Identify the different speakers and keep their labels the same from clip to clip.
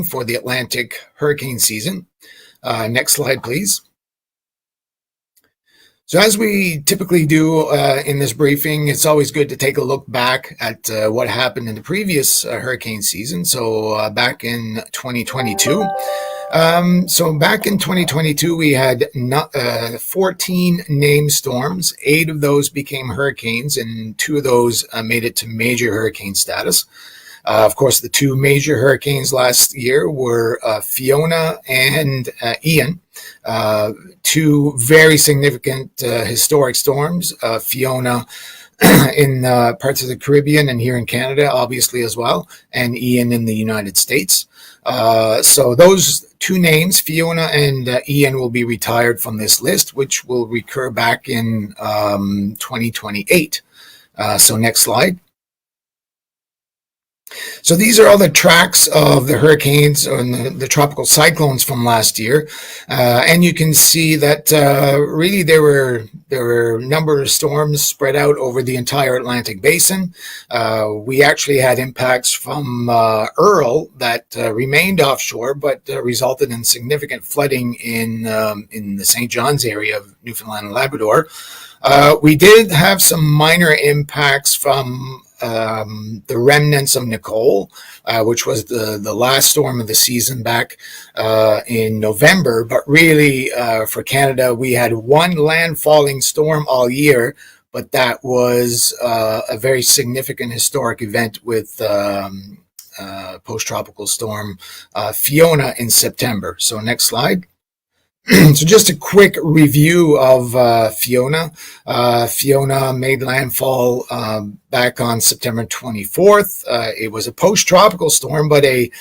Speaker 1: for the Atlantic hurricane season. Next slide, please. So as we typically do in this briefing, it's always good to take a look back at what happened in the previous hurricane season. So back in 2022. So back in 2022, we had 14 named storms. 8 of those became hurricanes, and 2 of those made it to major hurricane status. Of course, the 2 major hurricanes last year were Fiona and Ian, 2 very significant historic storms. Fiona in parts of the Caribbean and here in Canada, obviously, as well, and Ian in the United States. So those 2 names, Fiona and Ian, will be retired from this list, which will recur back in 2028. So next slide. So these are all the tracks of the hurricanes and the tropical cyclones from last year, and you can see that really there were a number of storms spread out over the entire Atlantic basin. We actually had impacts from Earl that remained offshore, but resulted in significant flooding in the St. John's area of Newfoundland and Labrador. We did have some minor impacts from the remnants of Nicole, which was the last storm of the season back in November. But really, for Canada, we had 1 landfalling storm all year, but that was a very significant historic event with post-tropical storm Fiona in September. So next slide. So just a quick review of Fiona. Fiona made landfall back on September 24th. It was a post-tropical storm, but a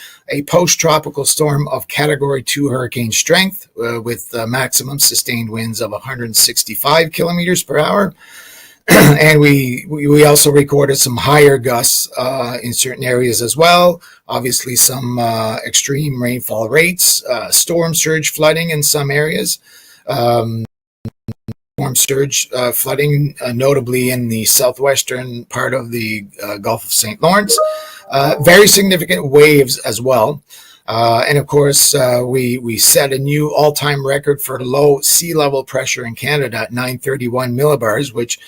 Speaker 1: post-tropical storm of Category 2 hurricane strength with maximum sustained winds of 165 kilometers per hour. And we also recorded some higher gusts in certain areas as well. Obviously, some extreme rainfall rates, storm surge flooding in some areas, storm surge flooding, notably in the southwestern part of the Gulf of St. Lawrence. Very significant waves as well. And of course, we set a new all-time record for low sea level pressure in Canada at 931 millibars, which,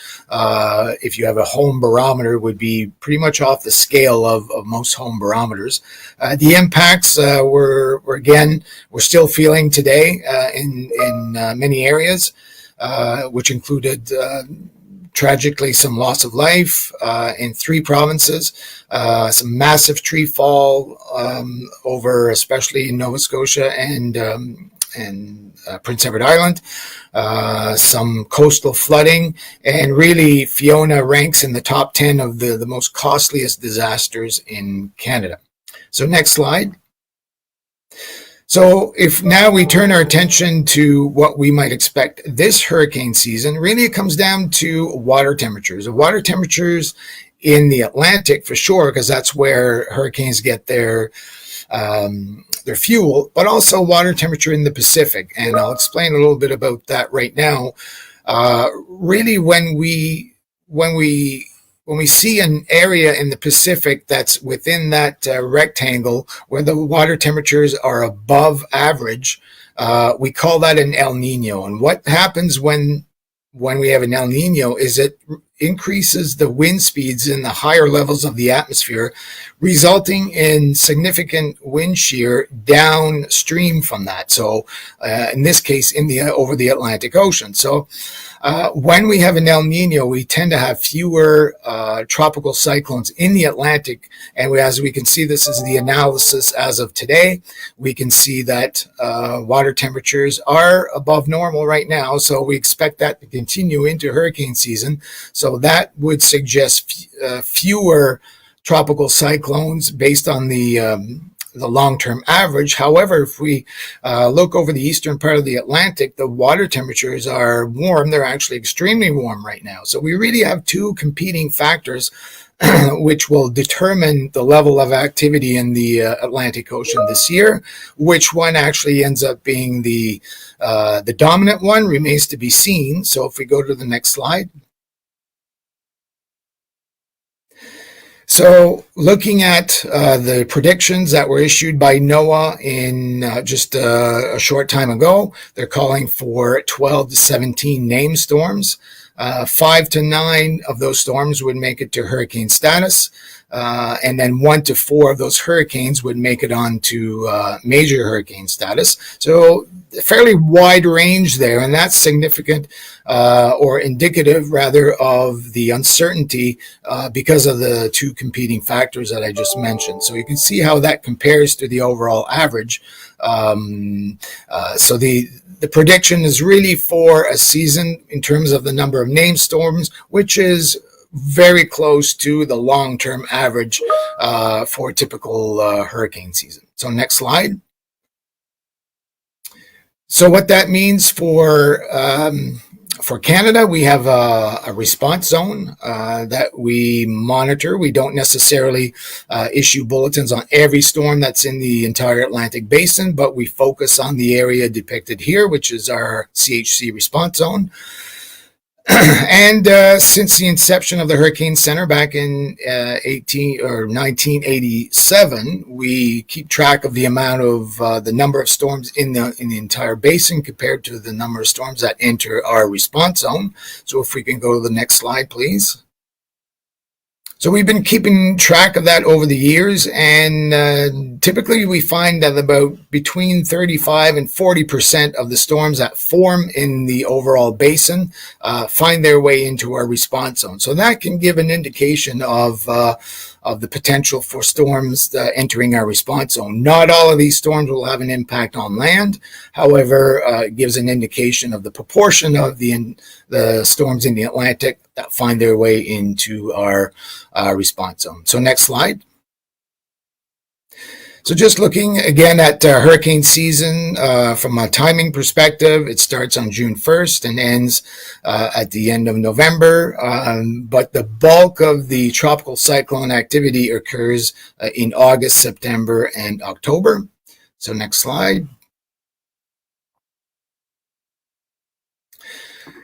Speaker 1: if you have a home barometer, would be pretty much off the scale of most home barometers. The impacts we're still feeling today in many areas, which included tragically some loss of life in 3 provinces, some massive tree fall over, especially in Nova Scotia and Prince Edward Island, some coastal flooding, and really Fiona ranks in the top 10 of the most costliest disasters in Canada. So next slide. So if now we turn our attention to what we might expect this hurricane season, really it comes down to water temperatures. Water temperatures in the Atlantic for sure, because that's where hurricanes get their fuel, but also water temperature in the Pacific. And I'll explain a little bit about that right now. Really, when we see an area in the Pacific that's within that rectangle where the water temperatures are above average, we call that an El Nino. And what happens when we have an El Nino is it increases the wind speeds in the higher levels of the atmosphere, resulting in significant wind shear downstream from that. So in this case, over the Atlantic Ocean. So when we have an El Nino, we tend to have fewer tropical cyclones in the Atlantic. And as we can see, this is the analysis as of today. We can see that water temperatures are above normal right now. So we expect that to continue into hurricane season. So that would suggest fewer tropical cyclones based on the long-term average. However, if we look over the eastern part of the Atlantic, the water temperatures are warm. They're actually extremely warm right now. So we really have 2 competing factors which will determine the level of activity in the Atlantic Ocean this year. Which one actually ends up being the dominant one remains to be seen. So if we go to the next slide. So looking at the predictions that were issued by NOAA in just a short time ago, they're calling for 12 to 17 named storms. 5 to 9 of those storms would make it to hurricane status, and then 1 to 4 of those hurricanes would make it on to major hurricane status. So a fairly wide range there, and that's significant or indicative rather of the uncertainty because of the two competing factors that I just mentioned. So you can see how that compares to the overall average. So the prediction is really for a season in terms of the number of named storms, which is very close to the long-term average for a typical hurricane season. So next slide. So what that means for Canada, we have a response zone that we monitor. We don't necessarily issue bulletins on every storm that's in the entire Atlantic Basin, but we focus on the area depicted here, which is our CHC response zone. And since the inception of the Hurricane Center back in 1987, we keep track of the amount of the number of storms in the entire basin compared to the number of storms that enter our response zone. So if we can go to the next slide, please. So we've been keeping track of that over the years, and typically we find that about between 35 and 40% of the storms that form in the overall basin find their way into our response zone. So that can give an indication of the potential for storms entering our response zone. Not all of these storms will have an impact on land. However, it gives an indication of the proportion of the storms in the Atlantic that find their way into our response zone. So next slide. So just looking again at hurricane season from a timing perspective, it starts on June 1st and ends at the end of November. But the bulk of the tropical cyclone activity occurs in August, September, and October. So next slide.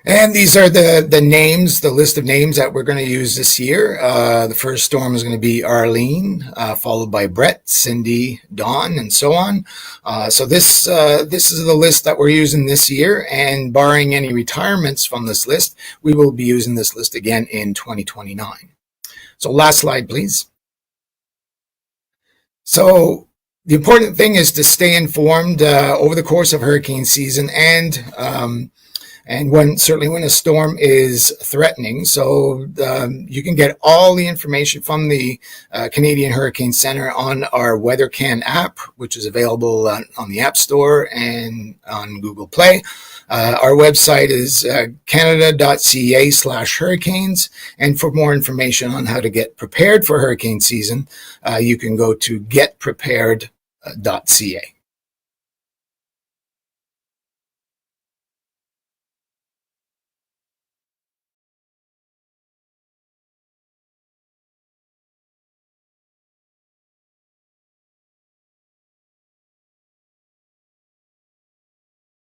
Speaker 1: And these are the names, the list of names that we're going to use this year. The first storm is going to be Arlene, followed by Brett, Cindy, Dawn, and so on. So this is the list that we're using this year, and barring any retirements from this list, we will be using this list again in 2029. So last slide, please. So the important thing is to stay informed over the course of hurricane season, and certainly when a storm is threatening. So you can get all the information from the Canadian Hurricane Center on our WeatherCan app, which is available on the App Store and on Google Play. Our website is canada.ca/hurricanes. And for more information on how to get prepared for hurricane season, you can go to getprepared.ca.